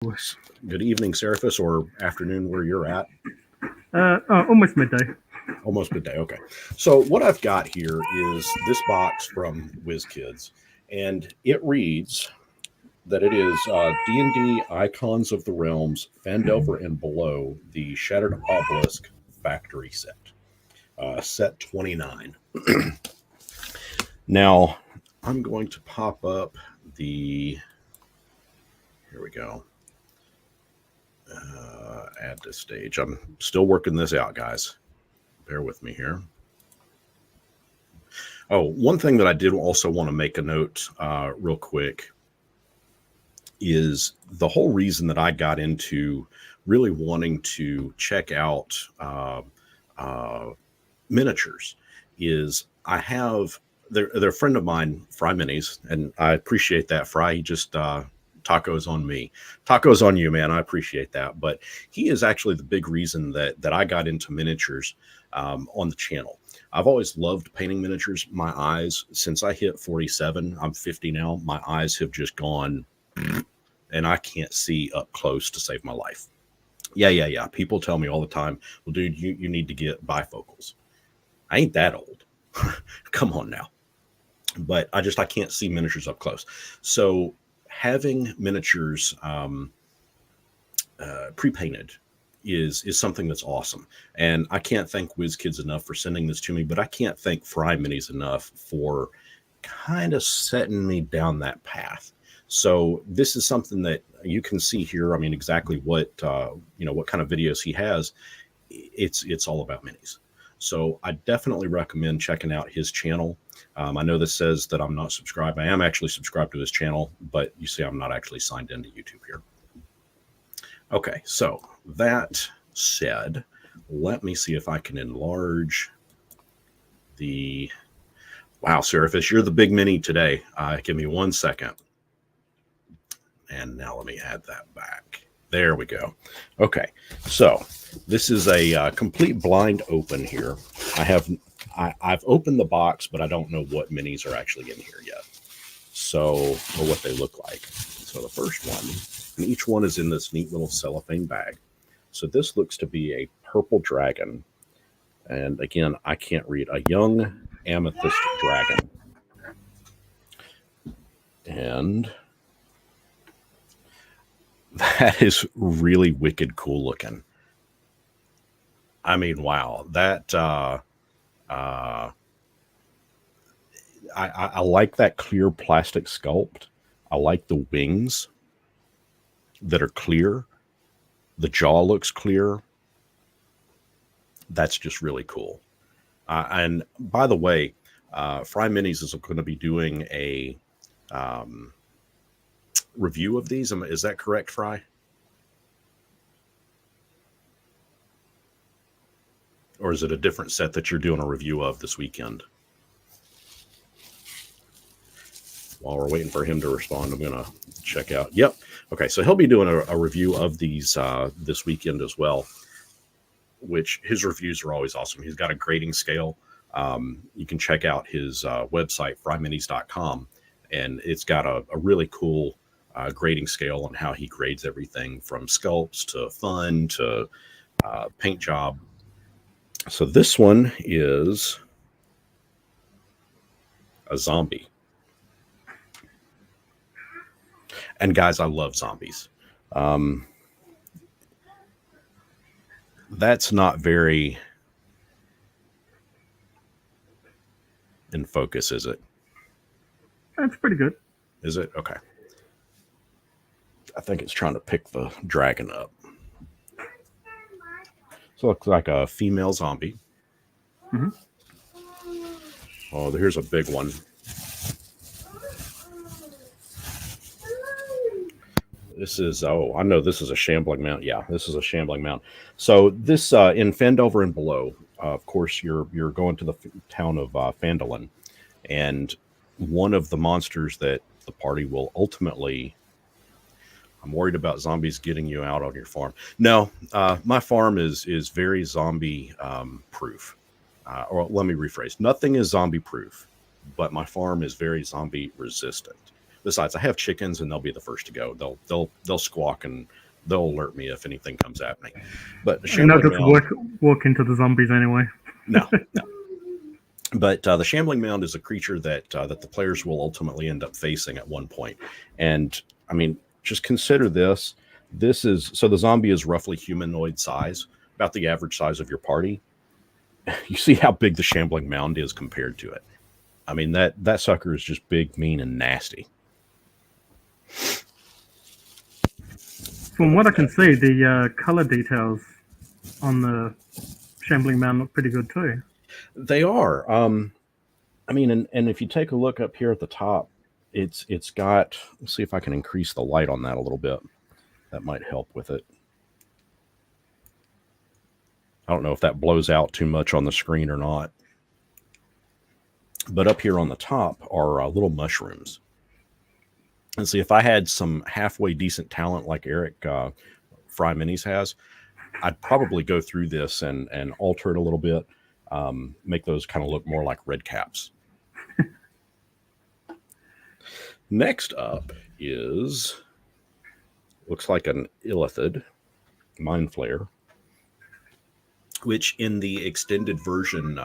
Was Good evening, Seraphis, or afternoon where you're at. almost midday. Almost midday. Okay. So what I've got here is this box from Wizkids, and it reads that it is D&D Icons of the Realms, Fandelver and Below, the Shattered Obelisk Factory Set, set 29. Now, I'm going to pop up the. Here we go. Add to stage. I'm still working this out, guys. Bear with me here. Oh, one thing that I did also want to make a note real quick is the whole reason that I got into really wanting to check out uh, miniatures is I have they're a friend of mine, Fry Minis, and I appreciate that. Fry, he just tacos on me, tacos on you, man. I appreciate that, but he is actually the big reason that I got into miniatures on the channel. I've always loved painting miniatures. My eyes, since I hit 47, I'm 50 now. My eyes have just gone, and I can't see up close to save my life. Yeah. People tell me all the time, well, dude, you need to get bifocals. I ain't that old. Come on now. But I can't see miniatures up close. So having miniatures pre-painted is something that's awesome. And I can't thank WizKids enough for sending this to me, but I can't thank Fry Minis enough for kind of setting me down that path. So this is something that you can see here. I mean, exactly what what kind of videos he has. It's all about minis. So I definitely recommend checking out his channel. I know this says that I'm not subscribed. I am actually subscribed to his channel, but you see I'm not actually signed into YouTube here. Okay, so that said, let me see if I can enlarge the... Wow, Seraphis, you're the big mini today. Give me 1 second. And now let me add that back. There we go. Okay, so this is a complete blind open here. I've opened the box, but I don't know what minis are actually in here yet. So, or what they look like. So the first one, and each one is in this neat little cellophane bag. So this looks to be a purple dragon. And again, I can't read. A young amethyst dragon. And that is really wicked cool looking. I mean, wow. That I like that clear plastic sculpt. I like the wings that are clear. The jaw looks clear. That's just really cool. And by the way, Fry Minis is going to be doing a um, review of these. Is that correct, Fry? Or is it a different set that you're doing a review of this weekend? While we're waiting for him to respond, I'm going to check out. Yep. Okay, so he'll be doing a review of these this weekend as well, which his reviews are always awesome. He's got a grading scale. You can check out his website, fryminis.com, and it's got a really cool grading scale on how he grades everything from sculpts to fun to paint job. So this one is a zombie. And guys, I love zombies. Um, that's not very in focus, is it? That's pretty good. Is it? Okay. I think it's trying to pick the dragon up. So it looks like a female zombie. Mm-hmm. Oh, here's a big one. This is, oh, I know this is a shambling mount. Yeah, this is a shambling mount. So this in Fandelver and Below, of course, you're going to the town of Phandalin, and one of the monsters that the party will ultimately... I'm worried about zombies getting you out on your farm. No, my farm is very zombie proof. Or let me rephrase: nothing is zombie proof, but my farm is very zombie resistant. Besides, I have chickens, and they'll be the first to go. They'll squawk and they'll alert me if anything comes at me. But the And not shambling just mound, walk into the zombies anyway. no. But the shambling mound is a creature that that the players will ultimately end up facing at one point. And I mean, just consider this. This is so the zombie is roughly humanoid size, about the average size of your party. You see how big the shambling mound is compared to it. I mean, that sucker is just big, mean, and nasty. From what I can see, the color details on the shambling mound look pretty good too. They are. I mean, and if you take a look up here at the top, it's got. Let's see if I can increase the light on that a little bit. That might help with it. I don't know if that blows out too much on the screen or not. But up here on the top are little mushrooms. And see, if I had some halfway decent talent like Eric Fry Minis has, I'd probably go through this and alter it a little bit, make those kind of look more like red caps. Next up is, looks like an Illithid Mind Flayer, which in the extended version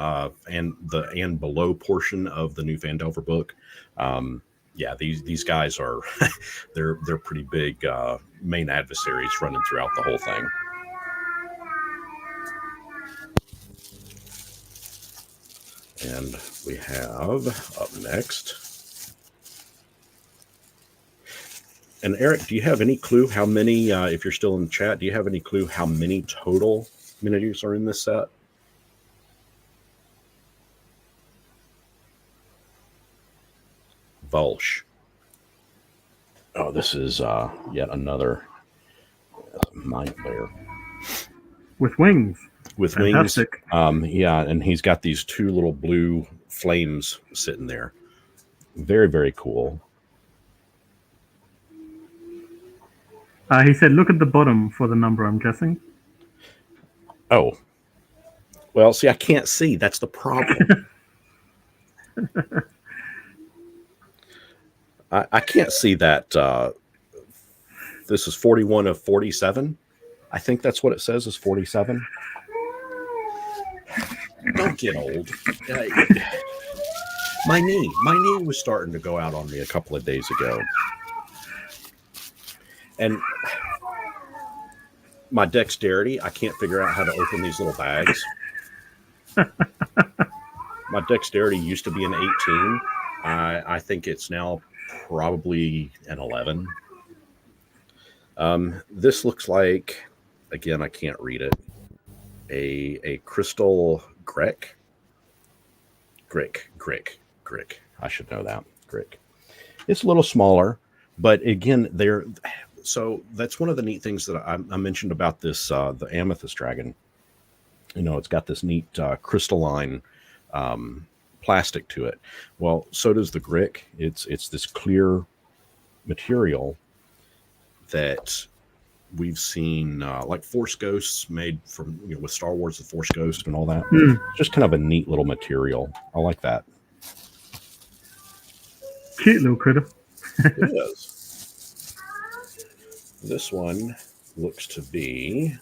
and below portion of the new Phandelver book, yeah, these guys are they're pretty big main adversaries running throughout the whole thing. And we have up next. And Eric, do you have any clue how many, if you're still in the chat, do you have any clue how many total miniatures are in this set? Volsh. Oh, this is yet another Mind Flayer. With wings. With Fantastic. wings. Yeah, and he's got these two little blue flames sitting there. Very, very cool. He said, look at the bottom for the number, I'm guessing. Oh. Well, see, I can't see. That's the problem. I can't see that. This is 41 of 47. I think that's what it says is 47. Don't get old. My knee was starting to go out on me a couple of days ago. And my dexterity, I can't figure out how to open these little bags. My dexterity used to be an 18. I think it's now probably an 11. This looks like, again, I can't read it, a crystal Grick. I should know that. Grick. It's a little smaller, but again, so that's one of the neat things that I mentioned about this, the Amethyst Dragon. You know, it's got this neat crystalline plastic to it. Well, so does the Grick. It's this clear material that we've seen, like Force Ghosts made from, with Star Wars, the Force Ghost and all that. Just kind of a neat little material. I like that. Cute little critter. It is. This one looks to be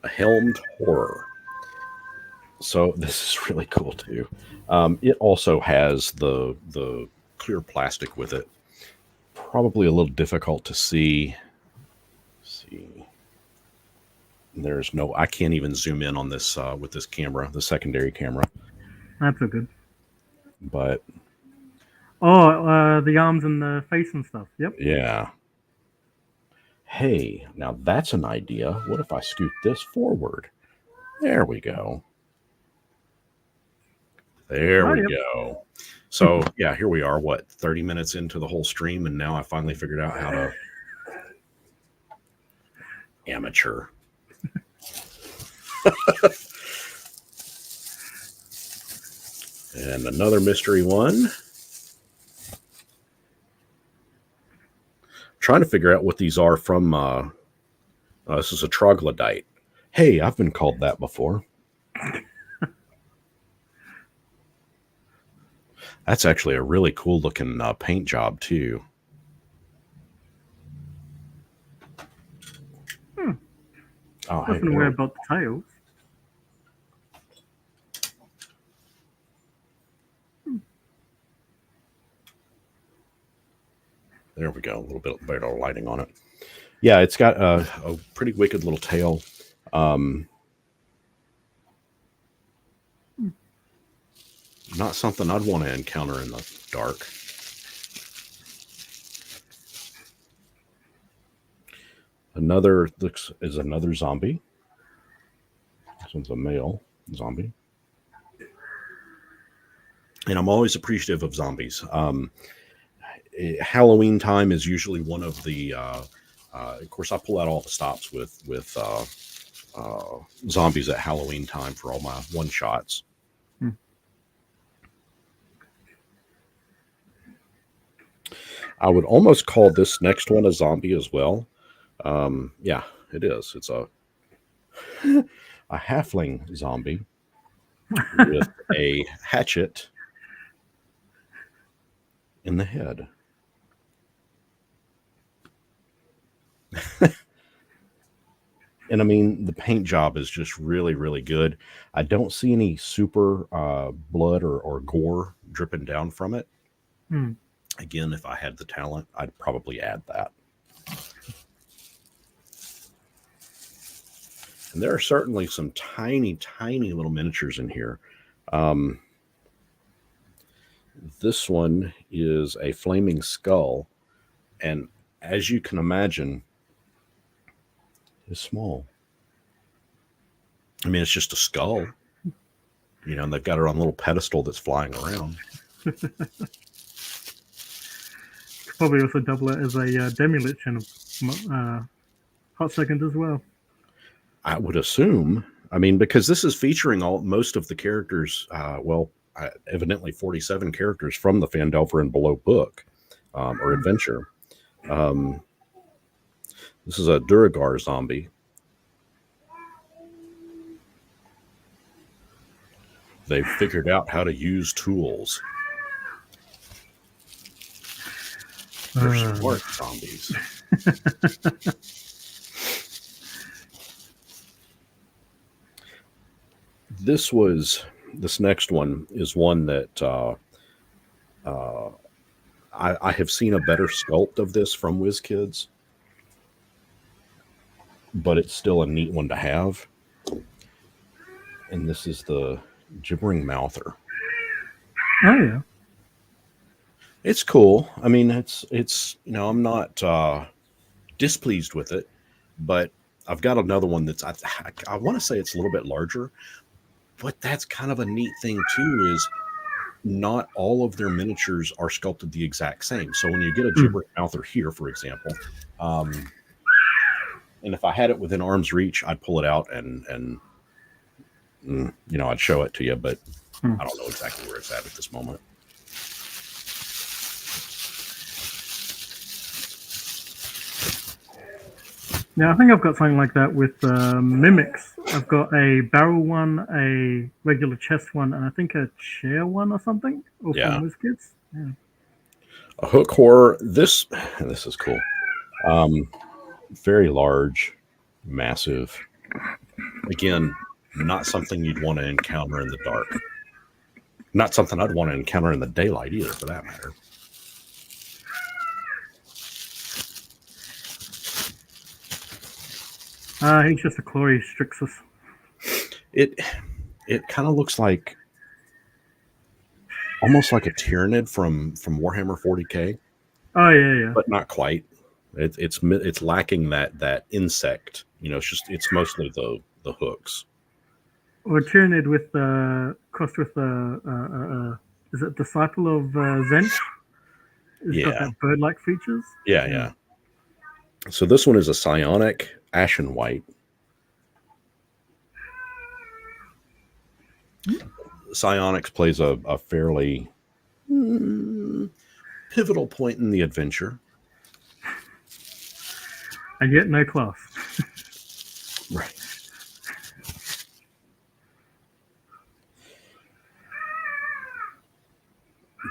a helmed horror. So this is really cool too. It also has the clear plastic with it. Probably a little difficult to see. Let's see. There's no, I can't even zoom in on this with this camera, the secondary camera. That's so good. But the arms and the face and stuff. Yep. yeah. Hey, now that's an idea. What if I scoot this forward? There we go. There we go. So, yeah, here we are, 30 minutes into the whole stream, and now I finally figured out how to... Amateur. And another mystery one. Trying to figure out what these are from. This is a troglodyte. Hey, I've been called that before. That's actually a really cool looking paint job too. Oh, hey, Wasn't aware about the tails. there we go. A little bit better lighting on it. Yeah, it's got a pretty wicked little tail. Not something I'd want to encounter in the dark. Another is another zombie. This one's a male zombie. And I'm always appreciative of zombies. Halloween time is usually one of the. Of course, I pull out all the stops with zombies at Halloween time for all my one shots. I would almost call this next one a zombie as well. Yeah, it is. It's a halfling zombie with a hatchet in the head. And I mean, the paint job is just really, really good. I don't see any super blood or gore dripping down from it. Again, if I had the talent, I'd probably add that. And there are certainly some tiny, tiny little miniatures in here. This one is a flaming skull. And as you can imagine, it's small. I mean, it's just a skull, and they've got it on a little pedestal that's flying around. Probably also double it as a demi-lich in a hot second as well. I would assume. I mean, because this is featuring most of the characters, evidently 47 characters from the Phandelver and Below book or adventure. This is a Duragar zombie. They've figured out how to use tools. They're smart zombies. This next one is one that I have seen a better sculpt of this from Wizkids, but it's still a neat one to have. And this is the Gibbering Mouther. Oh yeah, it's cool. I mean, it's I'm not displeased with it, but I've got another one that's I want to say it's a little bit larger, but that's kind of a neat thing too. Is not all of their miniatures are sculpted the exact same. So when you get a Gibbering Mouther here, for example, and if I had it within arm's reach, I'd pull it out and I'd show it to you, but I don't know exactly where it's at this moment. Yeah, I think I've got something like that with mimics. I've got a barrel one, a regular chest one, and I think a chair one or something. All from Wizkids. Yeah. A hook horror. This is cool. Very large, massive. Again, not something you'd want to encounter in the dark. Not something I'd want to encounter in the daylight either, for that matter. He's just a Chloe Strixus. It kind of looks like almost like a Tyranid from Warhammer 40K. Oh yeah. But not quite. It's lacking that insect. It's mostly the hooks. Or a Tyranid with crossed with is it Disciple of Zench? It's got that bird-like features. Yeah. So this one is a psionic ashen white. Psionics plays a fairly pivotal point in the adventure. And yet no class. Right.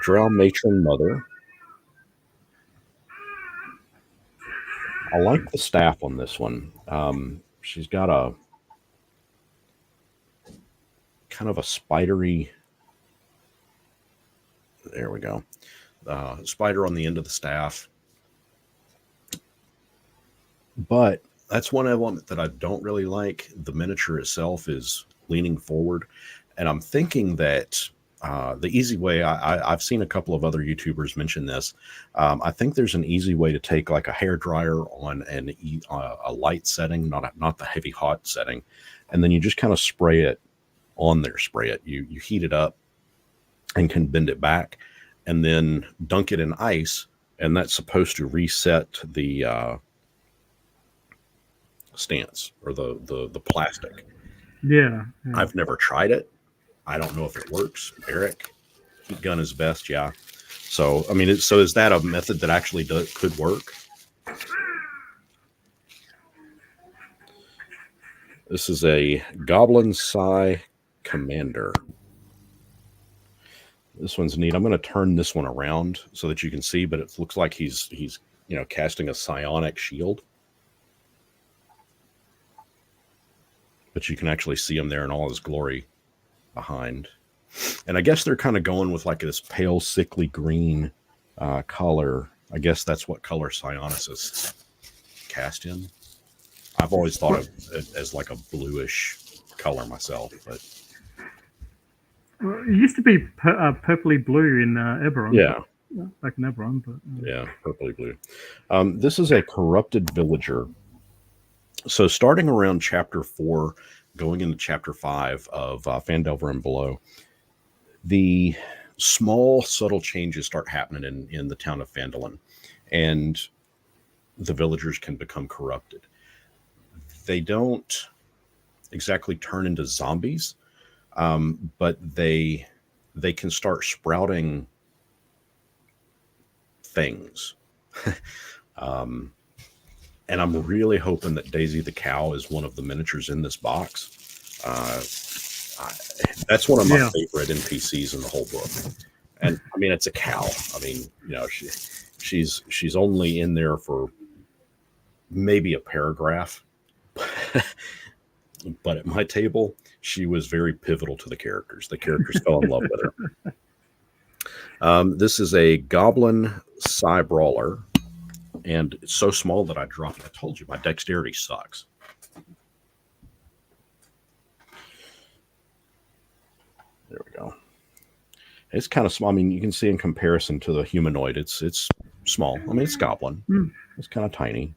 Drow Matron Mother. I like the staff on this one. She's got a kind of a spidery. There we go. Spider on the end of the staff. But that's one element that I don't really like. The miniature itself is leaning forward. And I'm thinking that the easy way, I've seen a couple of other YouTubers mention this. I think there's an easy way to take like a hairdryer on a light setting, not the heavy hot setting. And then you just kind of spray it on there. You heat it up and can bend it back and then dunk it in ice. And that's supposed to reset the stance or the plastic. Yeah. I've never tried it. I don't know if it works. Eric, heat gun is best. Yeah. So, I mean, so is that a method that actually could work? This is a Goblin Psi Commander. This one's neat. I'm going to turn this one around so that you can see, but it looks like he's casting a psionic shield. But you can actually see him there in all his glory behind. And I guess they're kind of going with like this pale, sickly green color. I guess that's what color psionicists cast in. I've always thought of it as like a bluish color myself, but well, it used to be purpley blue in Eberron. Yeah. Back in Eberron, but yeah, purpley blue. This is a corrupted villager. So starting around chapter 4, going into chapter 5 of Phandelver and Below, the small, subtle changes start happening in the town of Phandalin, and the villagers can become corrupted. They don't exactly turn into zombies, but they can start sprouting things. And I'm really hoping that Daisy the cow is one of the miniatures in this box. That's one of my favorite NPCs in the whole book. And I mean, it's a cow. I mean, she's only in there for maybe a paragraph. But at my table, she was very pivotal to the characters. The characters fell in love with her. This is a Goblin Psi Brawler. And it's so small that I dropped it. I told you, my dexterity sucks. There we go. It's kind of small. I mean, you can see in comparison to the humanoid, it's small. I mean, it's goblin. It's kind of tiny.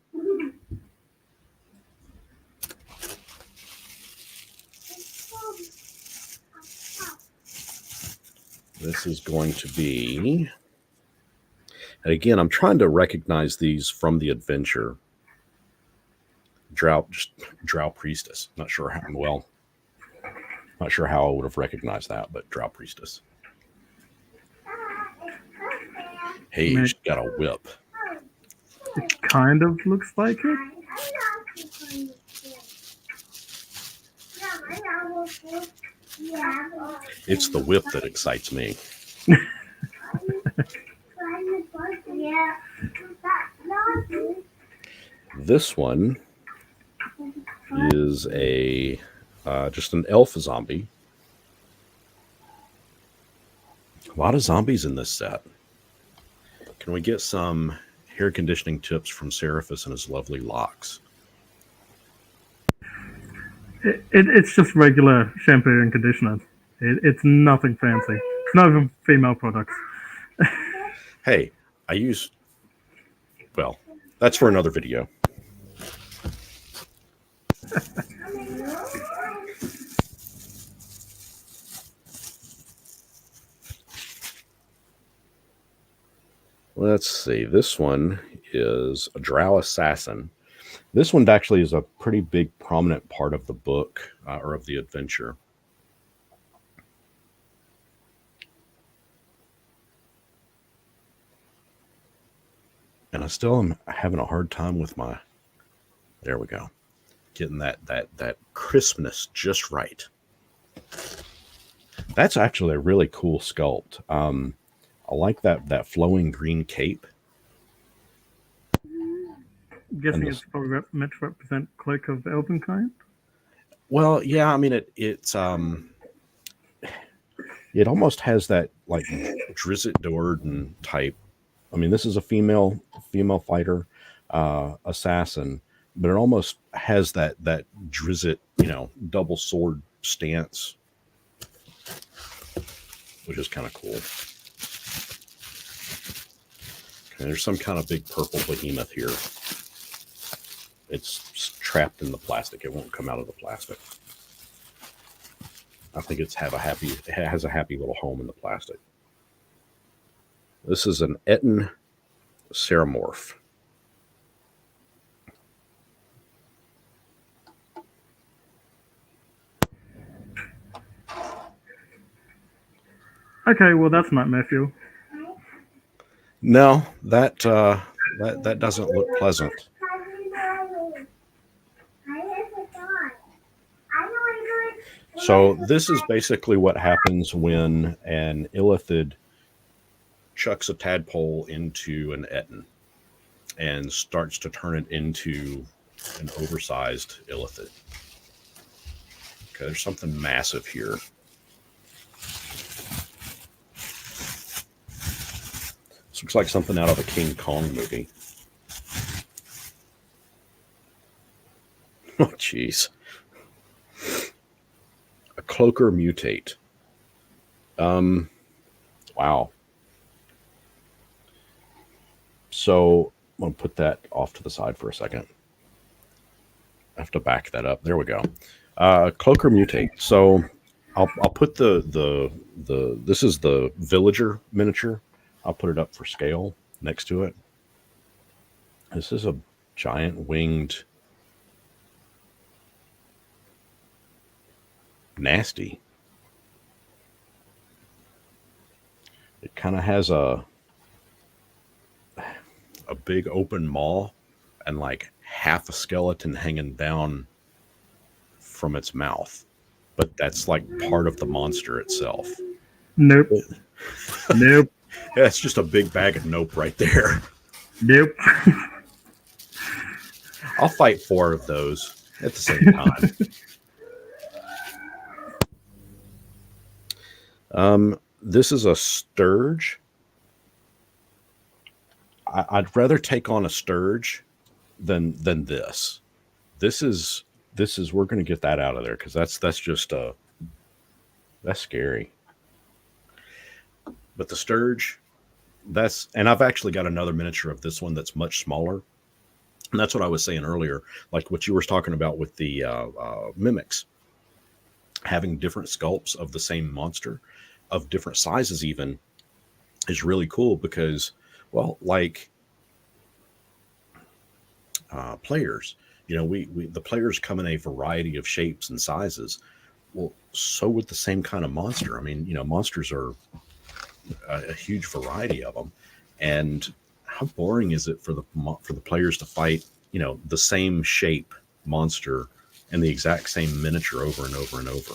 This is going to be... And again, I'm trying to recognize these from the adventure. Drow Priestess. Not sure how I would have recognized that, but Drow Priestess. Hey, she's got a whip. It kind of looks like it. It's the whip that excites me. This one is a just an elf zombie. A lot of zombies in this set. Can we get some hair conditioning tips from Seraphis and his lovely locks? It's just regular shampoo and conditioner. It's nothing fancy. It's not even female products. Hey, well, that's for another video. Let's see. This one is a Drow Assassin. This one actually is a pretty big, prominent part of the book or of the adventure. And I still am having a hard time with my... There we go. Getting that crispness just right. That's actually a really cool sculpt. I like that flowing green cape. I'm guessing it's probably meant to represent Cloak of Elvenkind. Well, yeah, I mean it almost has that like Drizzt Do'Urden type. I mean, this is a female fighter, assassin, but it almost has that Drizzt, double sword stance, which is kind of cool. Okay, there's some kind of big purple behemoth here. It's trapped in the plastic. It won't come out of the plastic. I think it has a happy little home in the plastic. This is an Etten Ceramorph. Okay, well that's Nightmare Fuel. No, that doesn't look pleasant. So this is basically what happens when an Illithid chucks a tadpole into an Etten and starts to turn it into an oversized Illithid. Okay, there's something massive here. This looks like something out of a King Kong movie. Oh, jeez. A Cloaker Mutate. Wow. So I'm going to put that off to the side for a second. I have to back that up. There we go. Cloaker Mutate. So I'll put this is the Villager miniature. I'll put it up for scale next to it. This is a giant winged nasty. It kind of has a big open maw and like half a skeleton hanging down from its mouth, but that's like part of the monster itself. Nope. Nope. Yeah, it's just a big bag of nope right there. Nope. I'll fight 4 of those at the same time. This is a Sturge. I'd rather take on a Sturge than this. This is we're going to get that out of there because that's just that's scary. But the Sturge, and I've actually got another miniature of this one that's much smaller. And that's what I was saying earlier, like what you were talking about with the mimics, having different sculpts of the same monster, of different sizes even, is really cool because, well, like players, the players come in a variety of shapes and sizes. Well, so with the same kind of monster. I mean, monsters are a huge variety of them, and how boring is it for the players to fight the same shape monster and the exact same miniature over and over and over?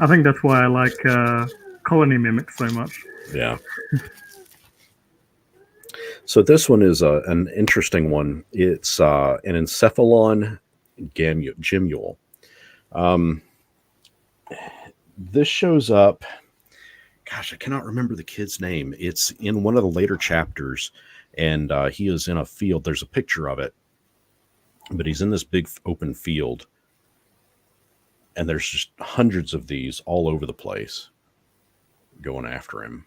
I think that's why I like colony mimics so much. Yeah. So this one is an interesting one. It's an Encephalon Gemule. This shows up. Gosh, I cannot remember the kid's name. It's in one of the later chapters, and he is in a field. There's a picture of it, but he's in this big open field, and there's just hundreds of these all over the place going after him.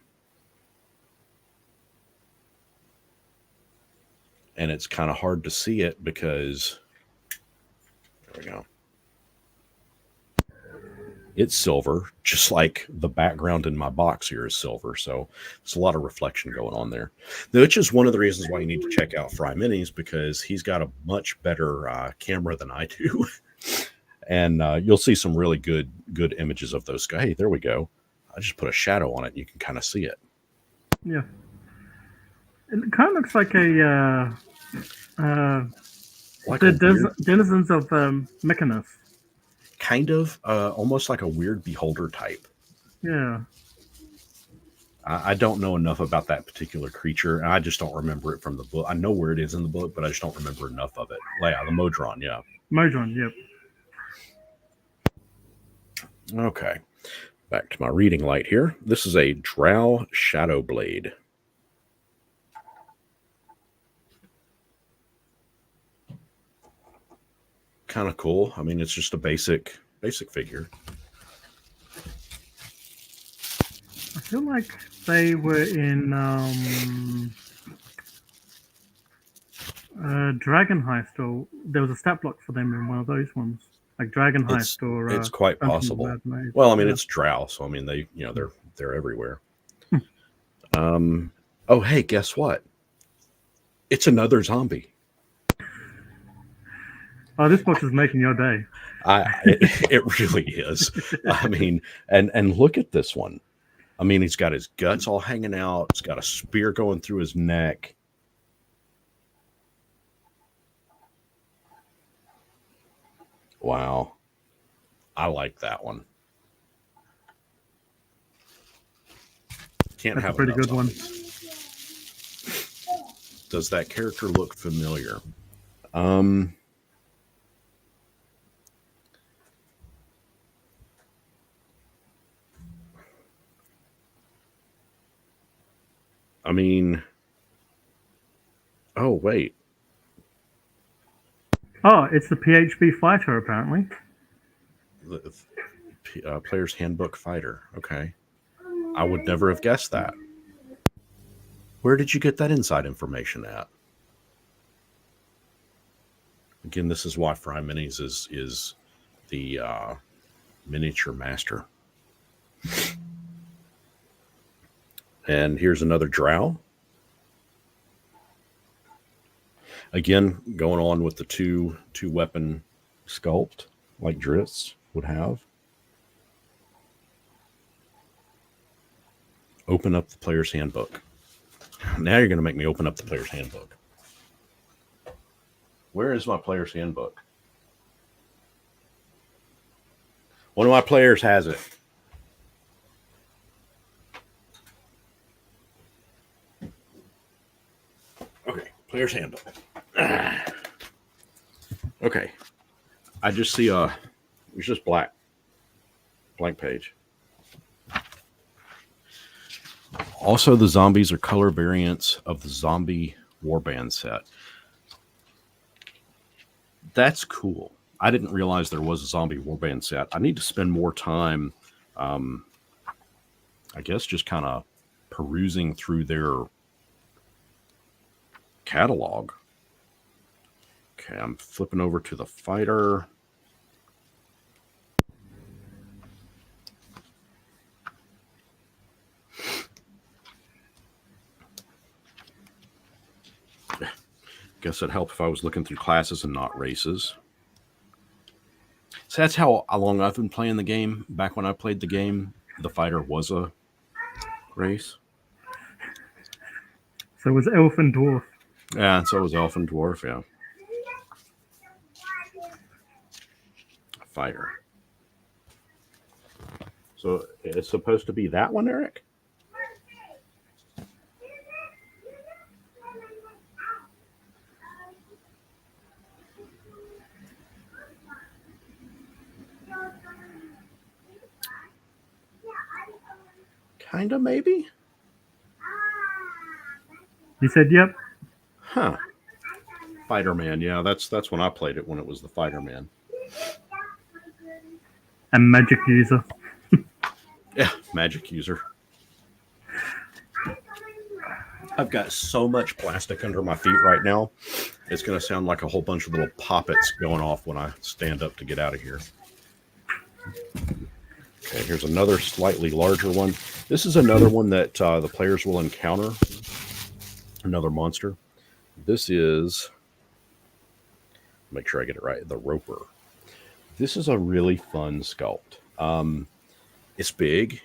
And it's kind of hard to see it because, there we go. It's silver, just like the background in my box here is silver. So there's a lot of reflection going on there, which is one of the reasons why you need to check out Fry Minis, because he's got a much better camera than I do. And you'll see some really good images of those guys. Hey, there we go. I just put a shadow on it and you can kind of see it. Yeah. It kind of looks like denizens of Mechanus. Kind of, almost like a weird beholder type. Yeah. I don't know enough about that particular creature, and I just don't remember it from the book. I know where it is in the book, but I just don't remember enough of it. Yeah, the Modron, yeah. Modron, yep. Okay, back to my reading light here. This is a Drow Shadow Blade. Kind of cool. I mean, it's just a basic figure. I feel like they were in Dragon Heist, or there was a stat block for them in one of those ones, like Dragon Heist or it's quite Dungeon possible. Mad Maze. Well, I mean, it's Drow, so I mean, they they're everywhere. Oh, hey, guess what? It's another zombie. Oh, this box is making your day. It really is. I mean, and look at this one. I mean, he's got his guts all hanging out. He's got a spear going through his neck. Wow. I like that one. Can't That's have a pretty good one. Does that character look familiar? I mean, oh, wait. Oh, it's the PHB fighter, apparently. The Player's Handbook Fighter. Okay. I would never have guessed that. Where did you get that inside information at? Again, this is why Fry Minis is the miniature master. And here's another Drow. Again, going on with the two weapon sculpt like Drizzt would have. Open up the Player's Handbook. Now you're going to make me open up the Player's Handbook. Where is my Player's Handbook? One of my players has it. Okay, Player's Handbook. Okay. I just see it's just blank page. Also, the zombies are color variants of the zombie warband set. That's cool. I didn't realize there was a zombie warband set. I need to spend more time, I guess, just kind of perusing through their catalog. Okay, I'm flipping over to the fighter. Guess it'd help if I was looking through classes and not races. So that's how long I've been playing the game. Back when I played the game, the fighter was a race. So it was elf and dwarf. Yeah, and so was elf and dwarf, yeah. Fighter. So it's supposed to be that one, Eric? Kinda, maybe? You said yep. Huh. Fighter Man, yeah, that's when I played it, when it was the Fighter Man. And magic user. Yeah, magic user. I've got so much plastic under my feet right now. It's going to sound like a whole bunch of little poppets going off when I stand up to get out of here. Okay, here's another slightly larger one. This is another one that the players will encounter. Another monster. This is, make sure I get it right, the Roper. This is a really fun sculpt. It's big.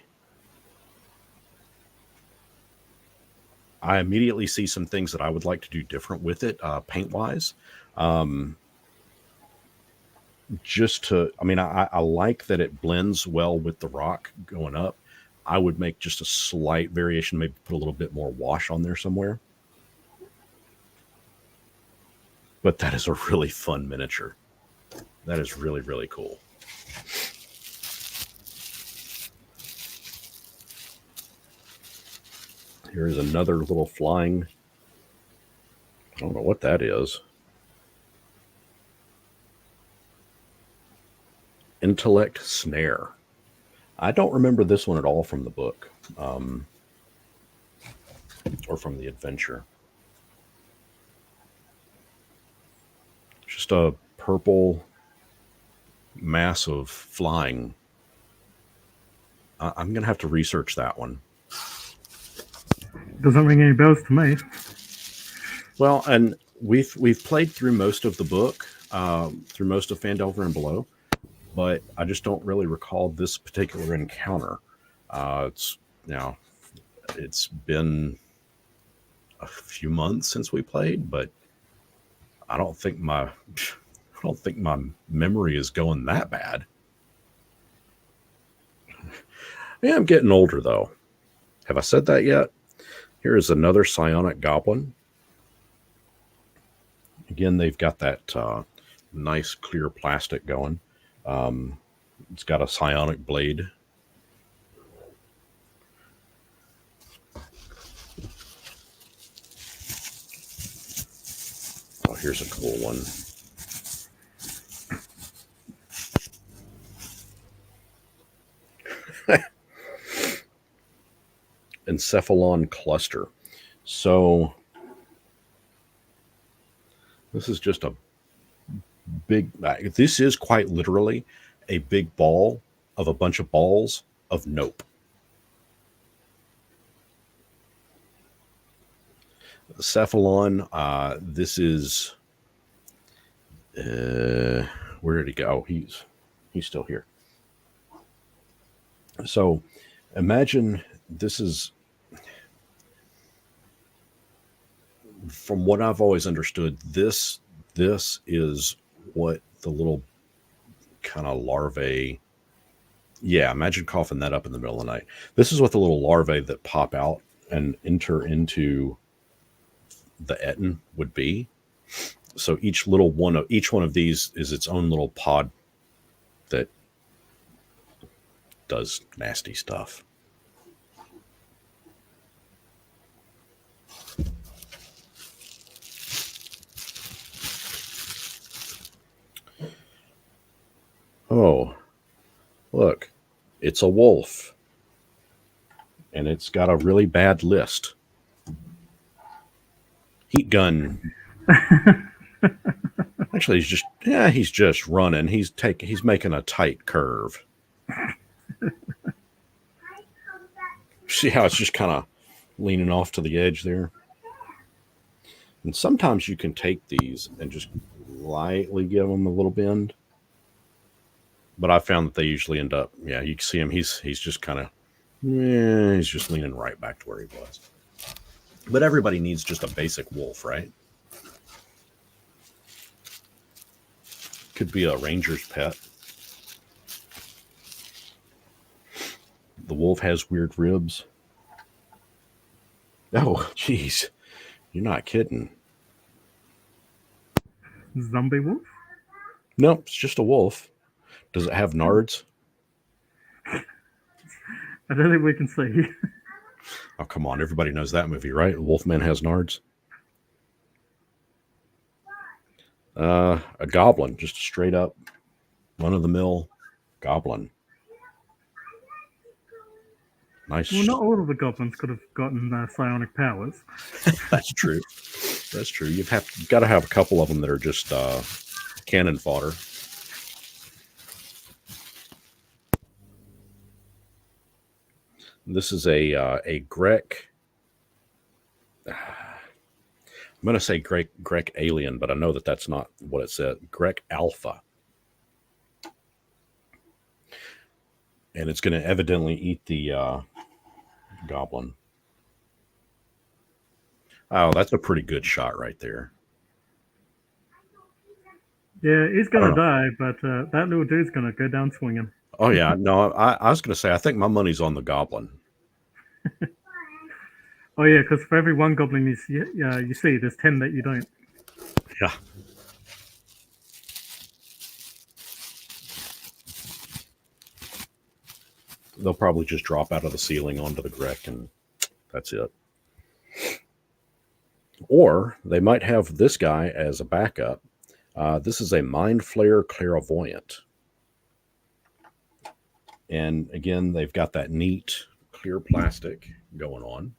I immediately see some things that I would like to do different with it, paint-wise. Just to, I mean, I like that it blends well with the rock going up, I would make just a slight variation, maybe put a little bit more wash on there somewhere. But that is a really fun miniature. That is really, really cool. Here is another little flying. I don't know what that is. Intellect Snare. I don't remember this one at all from the book or from the adventure. Just a purple mass of flying. I'm going to have to research that one. Doesn't ring any bells to me. Well, and we've played through most of the book, through most of Phandelver and Below, but I just don't really recall this particular encounter. It's been a few months since we played, but I don't think my memory is going that bad. Yeah, I'm getting older though. Have I said that yet? Here is another psionic goblin. Again, they've got that nice clear plastic going. It's got a psionic blade. Oh, here's a cool one. Encephalon cluster. So this is just a big, this is quite literally a big ball of a bunch of balls of nope. Cephalon, this is, where did he go? He's still here. So imagine this is, from what I've always understood, this is what the little kind of larvae, yeah, imagine coughing that up in the middle of the night. This is what the little larvae that pop out and enter into the Etten would be. So each one of these is its own little pod that does nasty stuff. Oh, look, it's a wolf. And it's got a really bad list. Heat gun. Actually, he's just running. He's making a tight curve. See how it's just kind of leaning off to the edge there? And sometimes you can take these and just lightly give them a little bend. But I found that they usually end up, yeah, you can see him. He's just kind of, he's just leaning right back to where he was. But everybody needs just a basic wolf, right? Could be a ranger's pet. The wolf has weird ribs. Oh, jeez. You're not kidding. Zombie wolf? Nope, it's just a wolf. Does it have nards? I don't think we can see. Oh, come on. Everybody knows that movie, right? Wolfman has nards. A goblin. Just a straight up, run-of-the-mill goblin. Nice. Well, not all of the goblins could have gotten psionic powers. That's true. That's true. You've got to have a couple of them that are just cannon fodder. This is a Grek. I'm going to say Grek alien, but I know that that's not what it said. Grek alpha. And it's going to evidently eat the goblin. Oh, that's a pretty good shot right there. Yeah, he's going to die, but that little dude's going to go down swinging. Oh yeah, no, I was going to say I think my money's on the goblin. Oh yeah, because for every one goblin you see, there's 10 that you don't. Yeah. They'll probably just drop out of the ceiling onto the Grek, and that's it. Or they might have this guy as a backup. This is a Mind Flayer Clairvoyant. And again, they've got that neat clear plastic going on.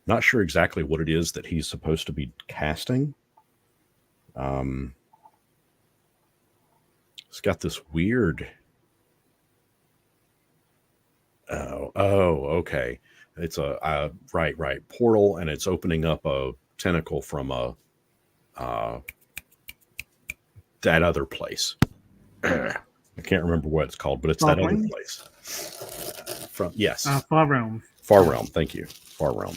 Not sure exactly what it is that he's supposed to be casting. It's got this weird. Oh, okay. It's a right portal, and it's opening up a tentacle from that other place. I can't remember what it's called, but it's that other place. Far Realm. Far Realm. Thank you. Far Realm.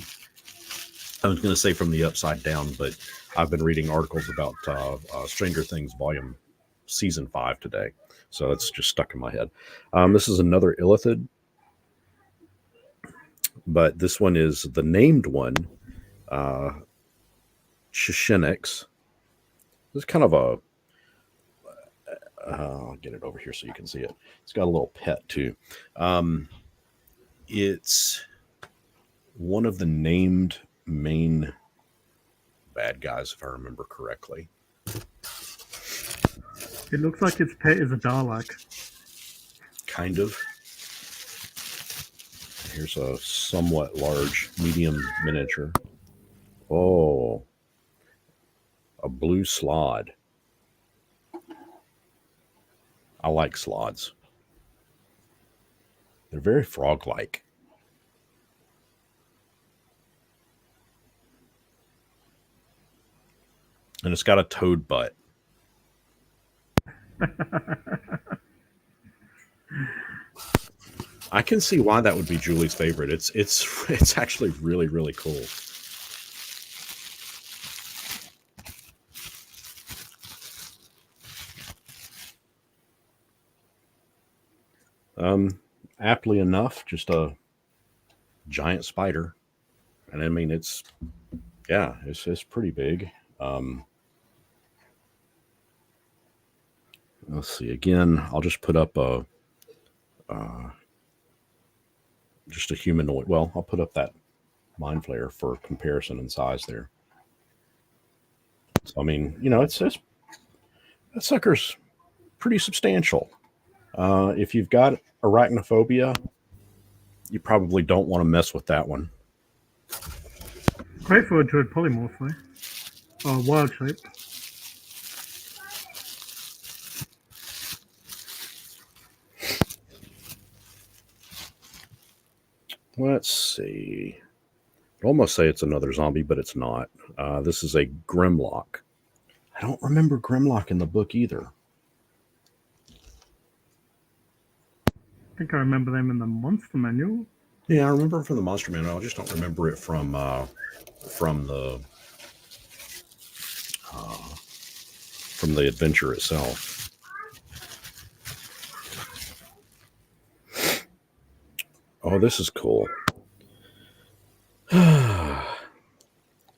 I was going to say from the Upside Down, but I've been reading articles about Stranger Things Season 5 today, so that's just stuck in my head. This is another Illithid, but this one is the named one, Shishinix. It's kind of a I'll get it over here so you can see it. It's got a little pet too. It's one of the named main bad guys, if I remember correctly. It looks like its pet is a Dalek. Kind of. Here's a somewhat large, medium miniature. Oh, a blue slod. I like slods. They're very frog-like. And it's got a toad butt. I can see why that would be Julie's favorite. It's actually really, really cool. Aptly enough, just a giant spider. And I mean, it's pretty big. Let's see. Again, I'll just put up just a humanoid. Well, I'll put up that Mind Flayer for comparison in size there. So, I mean, it's that sucker's pretty substantial. If you've got arachnophobia, you probably don't want to mess with that one. Great for a druid polymorph, though. Or wild shape. Let's see. I'd almost say it's another zombie, but it's not. This is a Grimlock. I don't remember Grimlock in the book either. I think I remember them in the Monster Manual. Yeah, I remember them from the Monster Manual. I just don't remember it from the adventure itself. Oh, this is cool.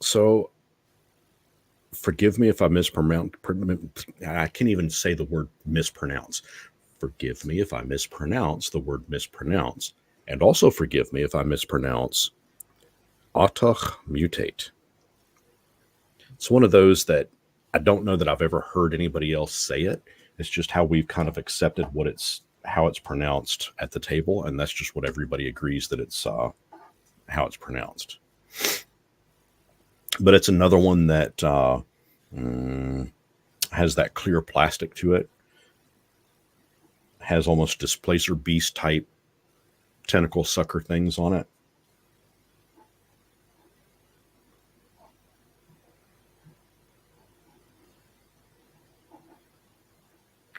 So, forgive me if I mispronounce. I can't even say the word mispronounce. Forgive me if I mispronounce the word mispronounce. And also forgive me if I mispronounce Autoch Mutate. It's one of those that I don't know that I've ever heard anybody else say it. It's just how we've kind of accepted how it's pronounced at the table, and that's just what everybody agrees that it's how it's pronounced. But it's another one that has that clear plastic to it. Has almost displacer beast type tentacle sucker things on it.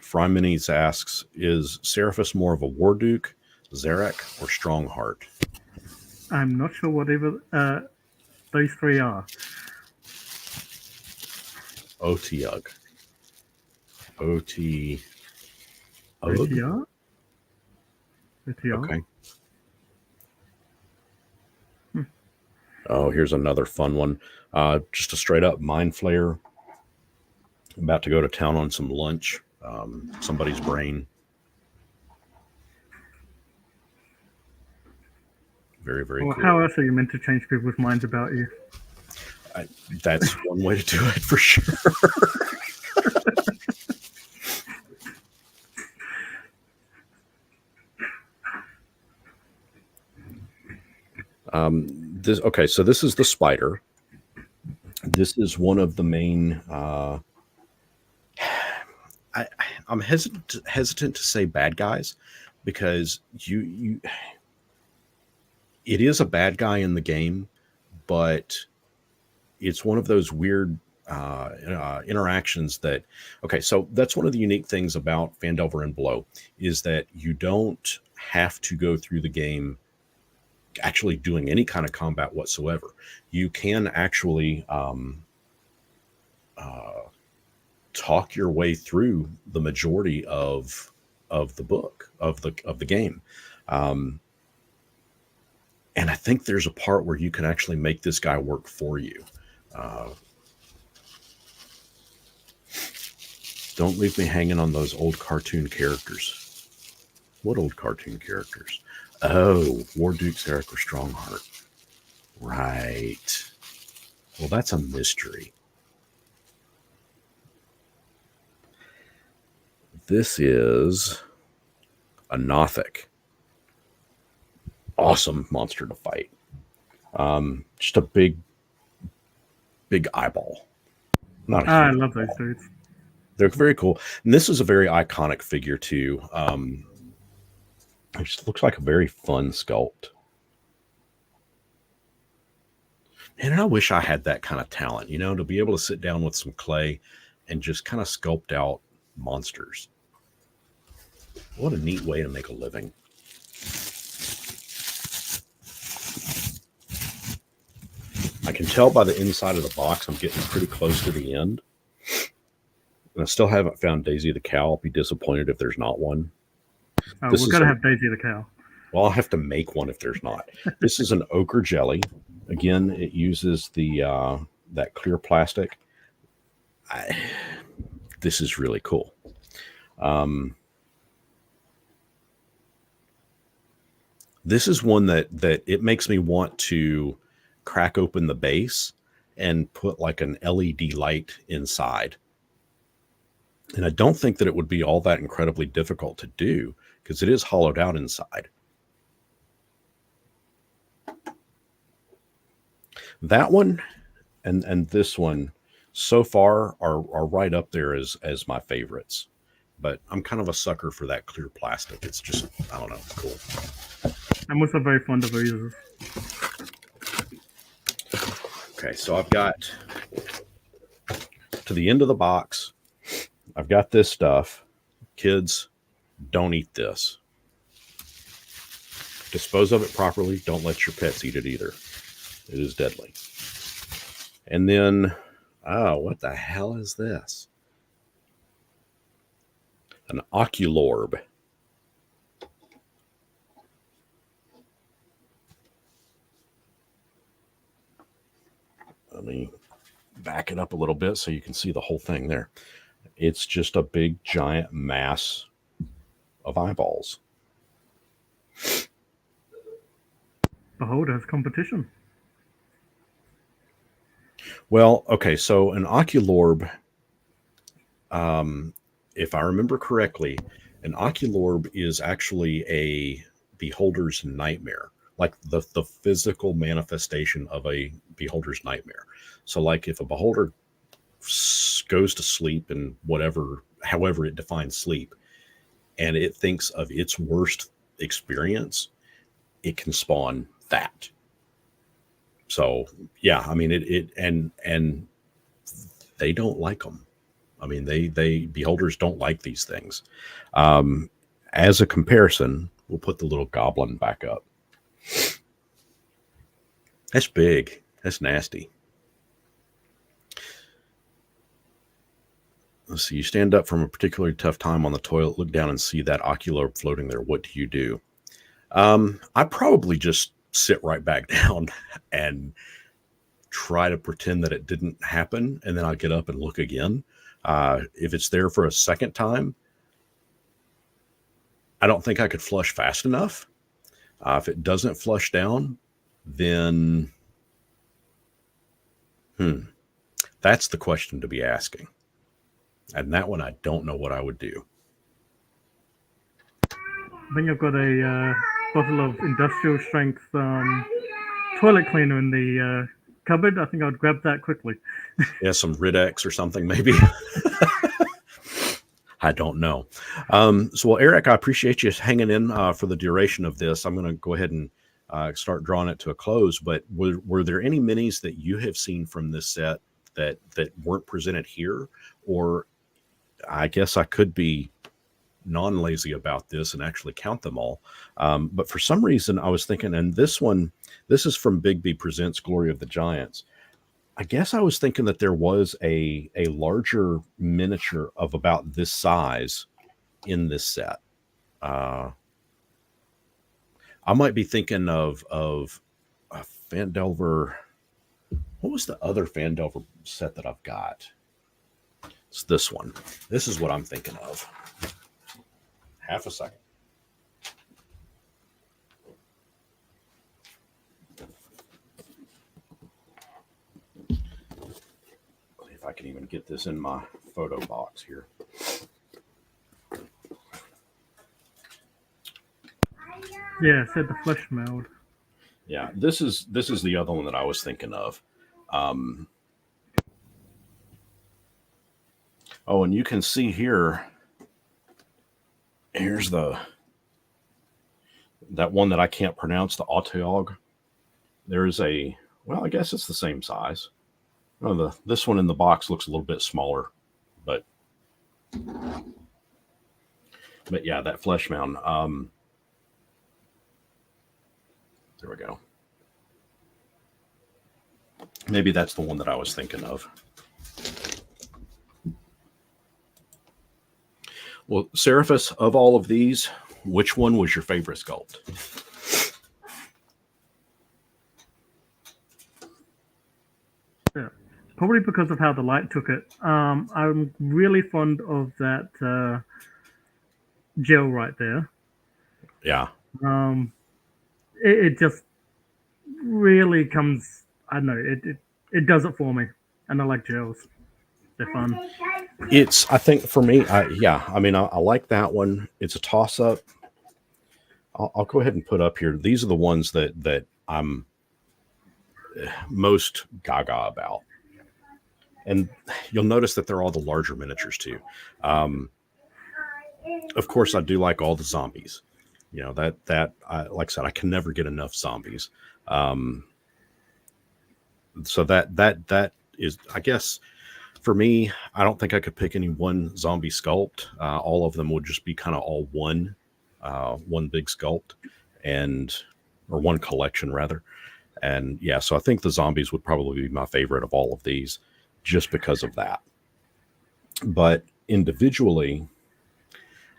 Fry Minis asks, is Seraphis more of a Warduke, Zarek, or Strongheart? I'm not sure what either those three are. Otiug. OTUG. OTR? OTR? Okay. Oh, here's another fun one. Just a straight up mind flare. About to go to town on some lunch. Somebody's brain. Very, very Well, cool. how else are you meant to change people's minds about you? That's one way to do it for sure. So this is the spider. This is one of the main. I'm hesitant to say bad guys because it is a bad guy in the game, but it's one of those weird interactions that. Okay, so that's one of the unique things about Phandelver and Below is that you don't have to go through the game actually doing any kind of combat whatsoever. You can actually talk your way through the majority of the book of the game, and I think there's a part where you can actually make this guy work for you. Don't leave me hanging on those old cartoon characters. What old cartoon characters? Oh, Warduke's character Strongheart. Right. Well, that's a mystery. This is a Nothic. Awesome monster to fight. Just a big eyeball. Not I love those dudes. They're very cool. And this is a very iconic figure too. It just looks like a very fun sculpt. And I wish I had that kind of talent, to be able to sit down with some clay and just kind of sculpt out monsters. What a neat way to make a living. I can tell by the inside of the box I'm getting pretty close to the end. And I still haven't found Daisy the cow. I'll be disappointed if there's not one. Oh, we're going to have Daisy the cow. Well, I'll have to make one if there's not. This is an ochre jelly. Again, it uses the that clear plastic. This is really cool. This is one that it makes me want to crack open the base and put like an LED light inside. And I don't think that it would be all that incredibly difficult to do because it is hollowed out inside. That one and this one so far are right up there as my favorites. But I'm kind of a sucker for that clear plastic. It's just, I don't know, cool. I'm also very fond of these. Okay, so I've got to the end of the box. I've got this stuff. Kids, don't eat this. Dispose of it properly. Don't let your pets eat it either. It is deadly. And then, what the hell is this? An oculorb. Let me back it up a little bit so you can see the whole thing there. It's just a big, giant mass of eyeballs. Behold, has competition. Well, okay, so an oculorb, if I remember correctly, an oculorb is actually a beholder's nightmare, like the physical manifestation of a beholder's nightmare. So like if a beholder goes to sleep and however it defines sleep, and it thinks of its worst experience, it can spawn that. So yeah, I mean it and they don't like them. I mean they beholders don't like these things. As a comparison, we'll put the little goblin back up. That's big. That's nasty. Let's see. You stand up from a particularly tough time on the toilet, look down and see that ocular floating there. What do you do? I probably just sit right back down and try to pretend that it didn't happen, and then I'll get up and look again. If it's there for a second time, I don't think I could flush fast enough. If it doesn't flush down, then that's the question to be asking. And that one, I don't know what I would do. I think I've got a bottle of industrial strength toilet cleaner in the cupboard. I think I'd grab that quickly. Yeah, some Rid-X or something, maybe. I don't know. Well, Eric, I appreciate you hanging in for the duration of this. I'm going to go ahead and start drawing it to a close. But were there any minis that you have seen from this set that weren't presented here? Or I guess I could be non-lazy about this and actually count them all. But for some reason, I was thinking, and this is from Big B Presents Glory of the Giants. I guess I was thinking that there was a larger miniature of about this size in this set. I might be thinking of a Fandelver. What was the other Fandelver set that I've got? It's this one. This is what I'm thinking of. Half a second. If I can even get this in my photo box here. Yeah, said the flesh meld. Yeah, this is the other one that I was thinking of. Oh, and you can see here. Here's that one that I can't pronounce, the Autoog. There's I guess it's the same size. Oh, this one in the box looks a little bit smaller, but yeah, that flesh mound. There we go. Maybe that's the one that I was thinking of. Well, Seraphis, of all of these, which one was your favorite sculpt? Yeah, probably because of how the light took it. I'm really fond of that gel right there. Yeah. It just really comes. I don't know. It does it for me, and I like gels. They're fun. I think for me, I like that one. It's a toss up. I'll go ahead and put up here. These are the ones that I'm most gaga about. And you'll notice that they're all the larger miniatures too. Of course, I do like all the zombies. You know, like I said, I can never get enough zombies. So that is, I guess, for me, I don't think I could pick any one zombie sculpt. All of them would just be kind of all one big sculpt, or one collection rather. And yeah, so I think the zombies would probably be my favorite of all of these, just because of that. But individually,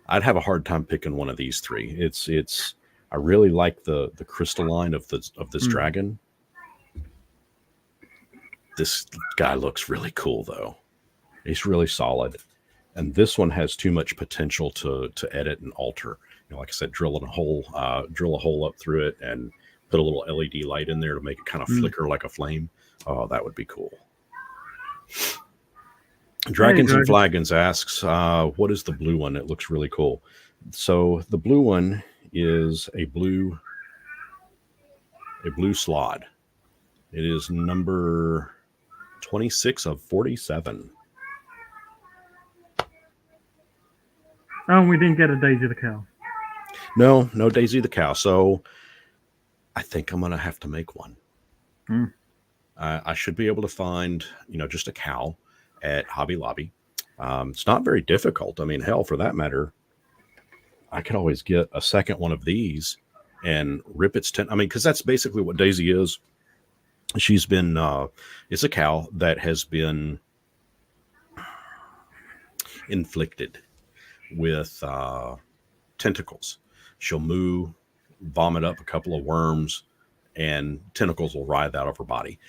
I'd have a hard time picking one of these three. I really like the crystalline of this dragon. This guy looks really cool though. He's really solid. And this one has too much potential to edit and alter. You know, like I said, drill a hole up through it and put a little LED light in there to make it kind of flicker like a flame. Oh, that would be cool. Dragons and Flagons asks, what is the blue one? It looks really cool. So the blue one is a blue slot. It is number 26 of 47. Oh, we didn't get a Daisy the Cow. No Daisy the Cow. So I think I'm going to have to make one. I should be able to find, just a cow at Hobby Lobby. It's not very difficult. I mean, hell, for that matter, I could always get a second one of these and rip its because that's basically what Daisy is. She's been, it's a cow that has been, inflicted with tentacles. She'll moo, vomit up a couple of worms, and tentacles will writhe out of her body.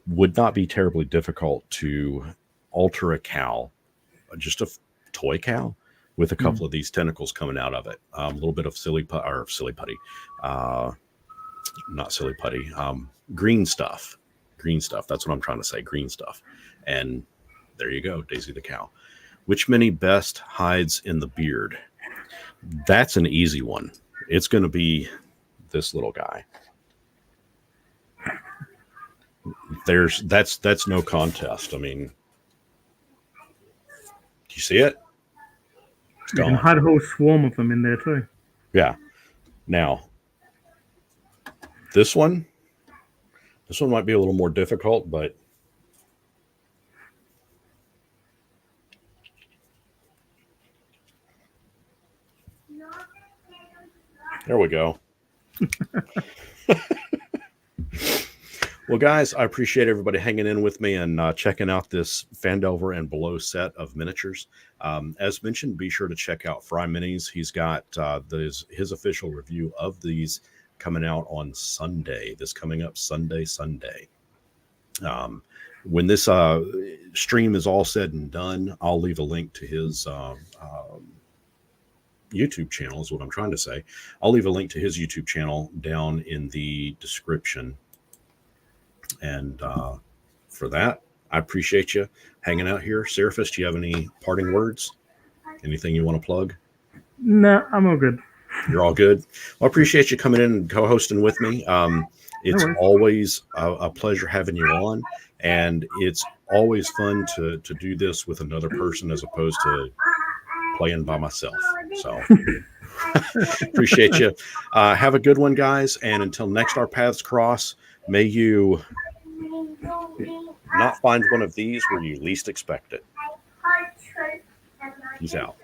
Would not be terribly difficult to alter a cow, just a toy cow, with a couple of these tentacles coming out of it. A little bit of silly putty, not silly putty, green stuff. Green stuff. That's what I'm trying to say. Green stuff. And there you go, Daisy the cow. Which mini best hides in the beard? That's an easy one. It's going to be this little guy. That's no contest. I mean, do you see it? You can hide a whole swarm of them in there too. Yeah. Now, this one might be a little more difficult, but there we go. Well, guys, I appreciate everybody hanging in with me and checking out this Phandelver and Below set of miniatures. As mentioned, be sure to check out Fry Minis. He's got his official review of these coming out on Sunday. This coming up Sunday. When this stream is all said and done, I'll leave a link to his YouTube channel is what I'm trying to say. I'll leave a link to his YouTube channel down in the description. And for that, I appreciate you hanging out here. Seraphis, do you have any parting words? Anything you want to plug? No, I'm all good. You're all good? Well, I appreciate you coming in and co-hosting with me. It's always a pleasure having you on. And it's always fun to do this with another person as opposed to playing by myself. So appreciate you. Have a good one, guys. And until next our paths cross, may you not find one of these where you least expect it. Peace out.